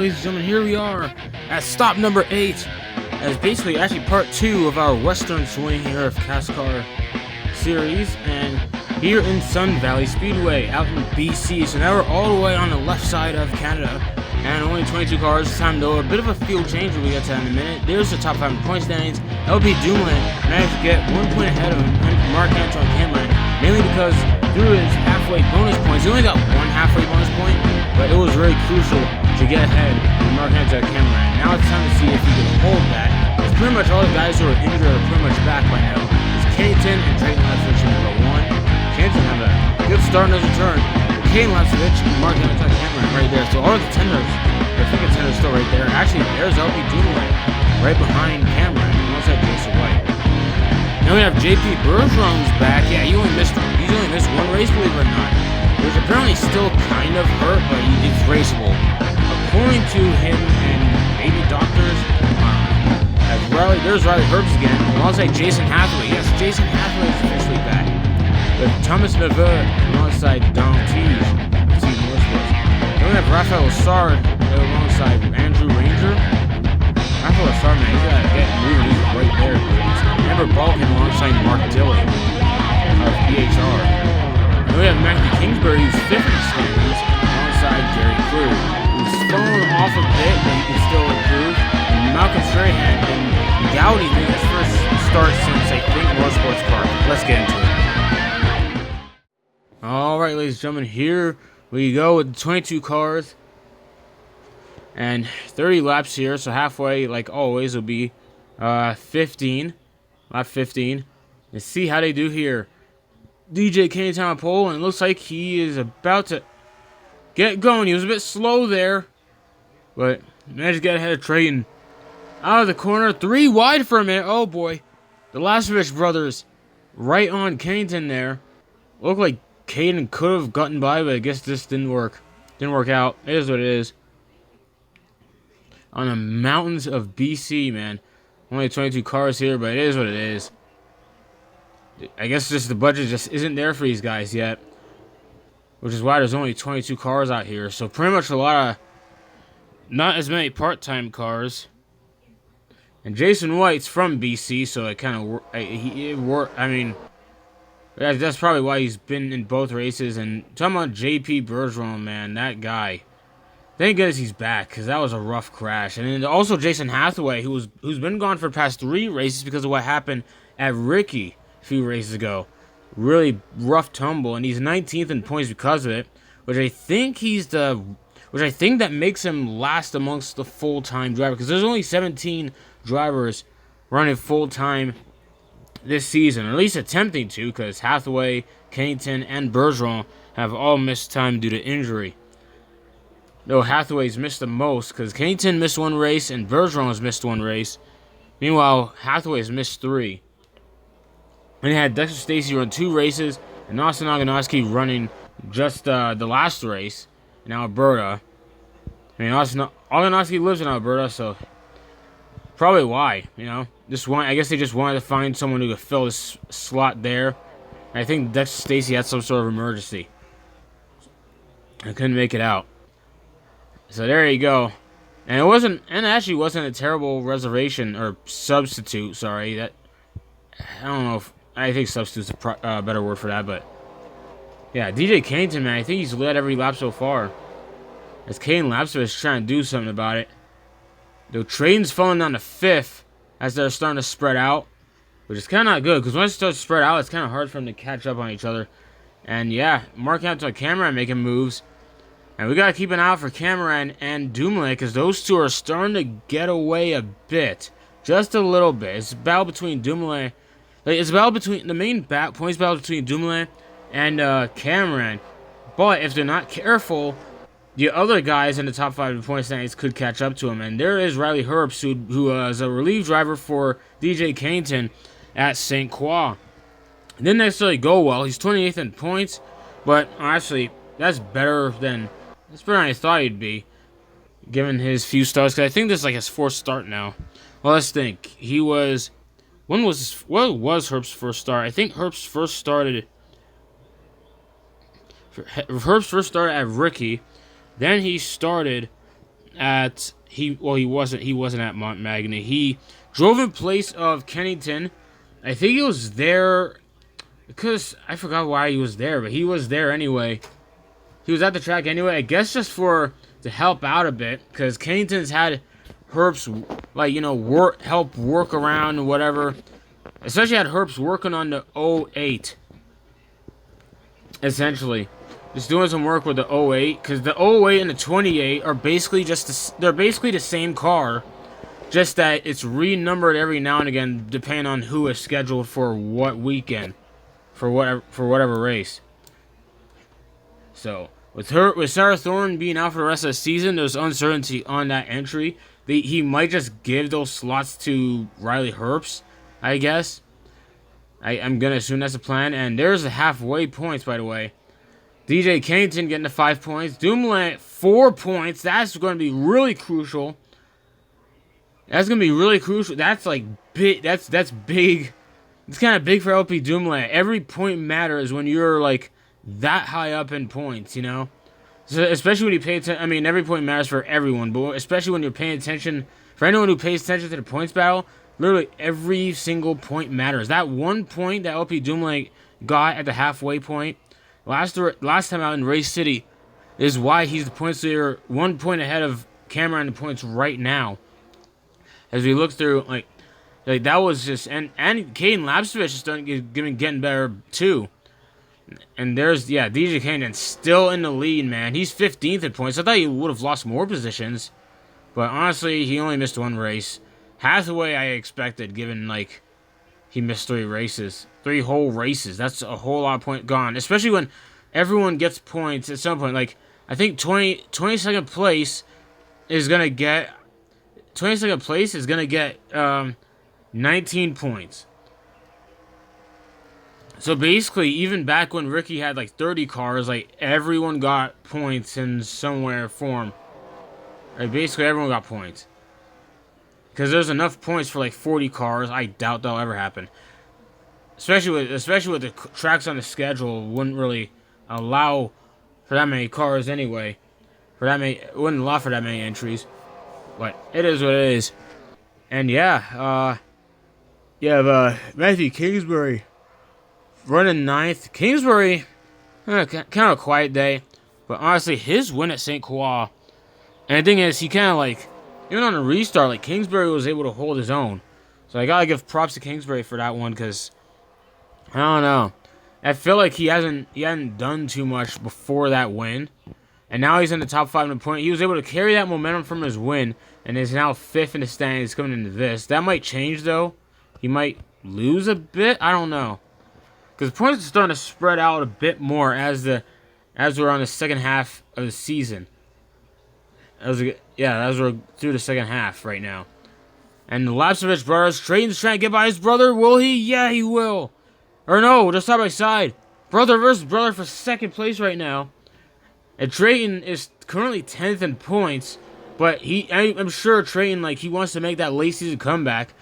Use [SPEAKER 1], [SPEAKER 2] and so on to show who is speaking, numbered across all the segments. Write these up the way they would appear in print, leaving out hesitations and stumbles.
[SPEAKER 1] ladies and gentlemen, here we are at stop number 8. As basically actually part 2 of our Western swing here of CASCAR series, and here in Sun Valley Speedway out in BC. So now we're all the way on the left side of Canada, and only 22 cars this time though. A bit of a fuel change, we'll get to that in a minute. There's the top 5 point standings. LP Dumoulin managed to get 1 point ahead of him, Mark Antoine Cameron, mainly because through his halfway bonus points, he only got 1 halfway bonus point, but it was very crucial to get ahead of Mark Antoine Cameron. Now it's time to see if he can hold that. It's pretty much all the guys who are injured are pretty much back by now. It's Kennington and Drayton Lapsovich in row 1. Kennington have a good start in his return. Kane Lapsovich and Mark Antoine Cameron right there. So all the contenders, I think contenders still right there. Actually, there's LP Dumoulin right behind Cameron. Alongside Jason White. Now we have JP Bergeron's back. Yeah, he's only missed 1 race, believe it or not. He was apparently still kind of hurt, but it's raceable. According to him and maybe doctors, there's Riley Herbst again, alongside Jason Hathaway. Yes, Jason Hathaway is officially back. With Thomas Neveu alongside Donald Tees of Team Motorsports. Then we have Raphael Sard alongside Andrew Ranger. Raphael Sard, man, he's got to get moving. He's right there, dude. Amber Balkan alongside Mark Dillon of EHR. Then we have Matthew Kingsbury, who's 5th in the standings, alongside Gary Crew, who's fallen off a bit, but he can still improve. And Malcolm Strahan and Gowdy made his first start since, I think, Motorsports Park. Let's get into it. Alright, ladies and gentlemen, here we go with 22 cars and 30 laps here, so halfway, like always, will be 15. Lap 15. Let's see how they do here. DJ Kennington on pole, and it looks like he is about to get going. He was a bit slow there, but managed to get ahead of Trayton. Out of the corner, 3 wide for a minute. Oh boy. The Lapsovich brothers right on Kennington there. Looked like Caden could have gotten by, but I guess this didn't work. Didn't work out. It is what it is. On the mountains of BC, man. Only 22 cars here, but it is what it is. I guess just the budget just isn't there for these guys yet. Which is why there's only 22 cars out here. So pretty much a lot of... not as many part-time cars. And Jason White's from BC, so it kind of... I mean... That's probably why he's been in both races. And talking about JP Bergeron, man, that guy. Thank goodness he's back, because that was a rough crash. And then also Jason Hathaway, who's been gone for the past 3 races because of what happened at Ricky a few races ago. Really rough tumble, and he's 19th in points because of it, which I think that makes him last amongst the full-time driver, because there's only 17 drivers running full-time this season, or at least attempting to, because Hathaway, Kennington, and Bergeron have all missed time due to injury. Though Hathaway's missed the most, because Kennington missed 1 race and Bergeron has missed 1 race. Meanwhile, Hathaway's missed 3. And he had Dexter Stacy run 2 races, and Austin Ogonowski running just the last race in Alberta. I mean, Ogonowski lives in Alberta, so probably why, you know. I guess they just wanted to find someone who could fill this slot there. And I think Dexter Stacy had some sort of emergency. I couldn't make it out. So there you go. And it actually wasn't a terrible reservation or substitute, sorry. I don't know if I think substitute's a better word for that, but yeah, DJ Kennington, man, I think he's led every lap so far. As Caden Lapsovich is trying to do something about it. Though Trayton's falling down to 5th as they're starting to spread out, which is kind of not good, because once it starts to spread out, it's kind of hard for them to catch up on each other. And yeah, Mark Antoine Cameron making moves. And we got to keep an eye out for Cameron and Dumoulin, because those two are starting to get away a bit. Just a little bit. It's a battle between Dumoulin. It's a battle between... the main points battle between Dumoulin and Cameron. But if they're not careful, the other guys in the top 5 point standings could catch up to him. And there is Riley Herbst, who is a relief driver for DJ Kennington at St. Croix. It didn't necessarily go well. He's 28th in points. But actually, that's better than I thought he'd be, given his few starts. Because I think this is like his 4th start now. Well, let's think. What was Herbst's first start? I think Herbst first started at Ricky. Then he started at he wasn't at Montmagny. He drove in place of Kennington. I think he was there because I forgot why he was there, but he was there anyway. He was at the track anyway. I guess just to help out a bit because Kennington's had Herps help work around or whatever. Especially had Herps working on the 08. Essentially. Just doing some work with the 08. Because the 08 and the 28 are basically they're basically the same car. Just that it's renumbered every now and again depending on who is scheduled for what weekend. For whatever race. So, with Sarah Thorne being out for the rest of the season, there's uncertainty on that entry. He might just give those slots to Riley Herps, I guess. I'm going to assume that's the plan. And there's the halfway points, by the way. DJ Kennington getting the 5 points. Dumoulin, 4 points. That's going to be really crucial. That's going to be really crucial. That's like big. That's big. It's kind of big for LP Dumoulin. Every point matters when you're like that high up in points, you know? So especially when you pay attention. I mean, every point matters for everyone, but especially when you're paying attention. For anyone who pays attention to the points battle, literally every single point matters. That 1 point that LP Dumoulin got at the halfway point last time out in Race City is why he's the points leader, 1 point ahead of Cameron in the points right now. As we look through, like that was just and Caden Lapsevich is getting better too. And there's DJ Kennington still in the lead, man. He's 15th in points. I thought he would have lost more positions, but honestly, he only missed 1 race. Hathaway, I expected, given like he missed 3 whole races. That's a whole lot of points gone, especially when everyone gets points at some point. Like I think 22nd place is gonna get 19 points. So basically, even back when Ricky had like 30 cars, like everyone got points in some form. Right, basically everyone got points. Because there's enough points for like 40 cars. I doubt that'll ever happen. Especially with the tracks on the schedule, wouldn't really allow for that many cars anyway. It wouldn't allow for that many entries. But it is what it is. And Matthew Kingsbury running 9th. Kingsbury, kind of a quiet day. But honestly, his win at St. Croix. And the thing is, he kind of like, even on a restart, like Kingsbury was able to hold his own. So I gotta give props to Kingsbury for that one, because I don't know. I feel like he hadn't done too much before that win. And now he's in the top 5 in the point. He was able to carry that momentum from his win, and is now 5th in the standings coming into this. That might change though. He might lose a bit. I don't know. Because points are starting to spread out a bit more as we're on the second half of the season. As we're through the second half right now. And the Lapsevich brothers, Trayton's trying to get by his brother. Will he? Yeah, he will. Or no, they're side by side. Brother versus brother for 2nd place right now. And Trayton is currently 10th in points. But I'm sure Trayton, he wants to make that late season comeback.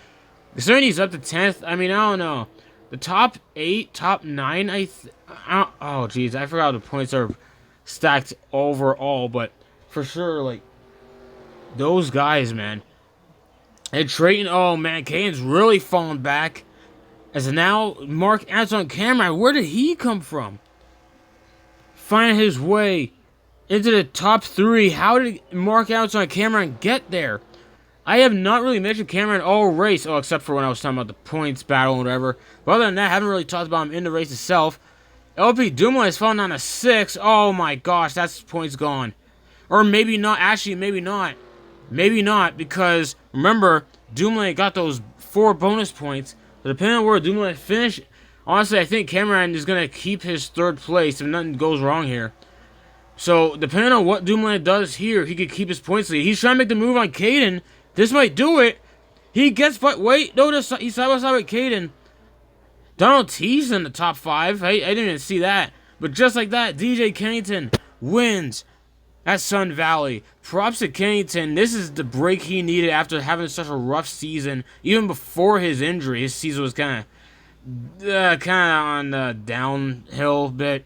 [SPEAKER 1] Considering he's up to 10th, I mean, I don't know. The top 8, top 9, oh, jeez, I forgot how the points are stacked overall, but for sure, those guys, man. And Trayton, oh, man, Caden's really falling back. As now, Mark Anton Cameron, where did he come from? Finding his way into the top 3. How did Mark Anton Cameron get there? I have not really mentioned Cameron all race, except for when I was talking about the points battle and whatever. But other than that, I haven't really talked about him in the race itself. LP Dumoulin has fallen down to 6. Oh my gosh, that's points gone. Or maybe not. Actually, maybe not. Maybe not, because remember, Dumoulin got those 4 bonus points. But depending on where Dumoulin finished, honestly, I think Cameron is going to keep his 3rd place if nothing goes wrong here. So, depending on what Dumoulin does here, he could keep his points lead. He's trying to make the move on Caden. This might do it. He gets, but wait, no, he's side by side with Caden. Donald T's in the top 5. I didn't even see that. But just like that, DJ Kennington wins at Sun Valley. Props to Kennington. This is the break he needed after having such a rough season. Even before his injury, his season was kind of on the downhill bit.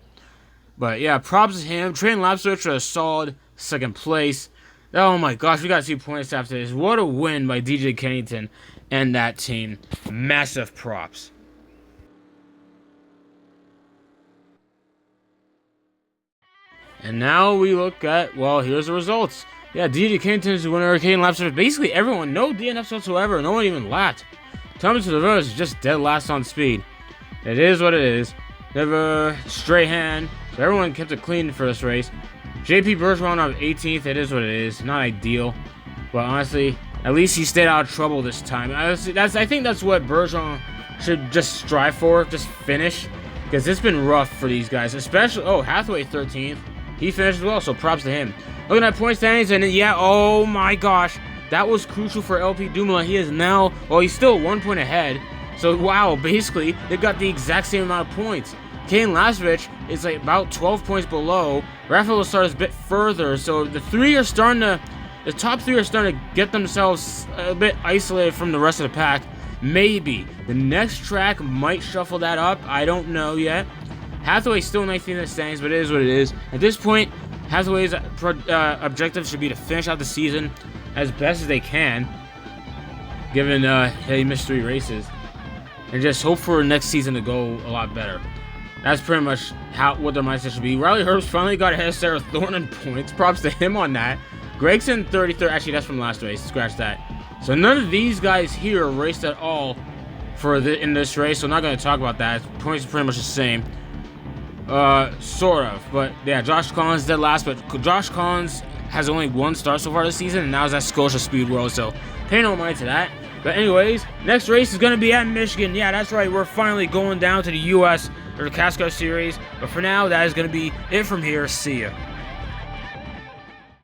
[SPEAKER 1] But yeah, props to him. Trayton Lapsevich for a solid 2nd place. Oh my gosh, we got 2 points after this. What a win by DJ Kennington and that team. Massive props. And now we look at, well, here's the results. Yeah, DJ Kennington is the winner. Caden laps. Basically, everyone, no DNFs whatsoever. No one even lapped. Thomas Rivera is just dead last on speed. It is what it is. Never Strahan. So everyone kept it clean for this race. JP Bergeron on 18th. It is what it is. Not ideal, but honestly, at least he stayed out of trouble this time. I think that's what Bergeron should just strive for. Just finish, because it's been rough for these guys. Especially, oh, Hathaway 13th. He finished as well, so props to him. Looking at point standings, and yeah, oh my gosh, that was crucial for LP Dumoulin. He is now, well, he's still 1 point ahead. So wow, basically they've got the exact same amount of points. Kane Lasvich is like about 12 points below. Rafael Losar is a bit further. So the top three are starting to get themselves a bit isolated from the rest of the pack. Maybe the next track might shuffle that up. I don't know yet. Hathaway's still 19th in the standings, but it is what it is. At this point, Hathaway's objective should be to finish out the season as best as they can, given he missed 3 races, and just hope for next season to go a lot better. That's pretty much what their mindset should be. Riley Herbst finally got ahead of Sarah Thorne in points. Props to him on that. Gregson 33rd. Actually, that's from last race. Scratch that. So none of these guys here raced at all in this race. So I'm not going to talk about that. Points are pretty much the same. Sort of. But yeah, Josh Collins did last. But Josh Collins has only 1 start so far this season, and now he's at Scotia Speed World. So pay no mind to that. But anyways, next race is going to be at Michigan. Yeah, that's right. We're finally going down to the U.S. or the CASCAR Series. But for now, that is going to be it from here. See ya.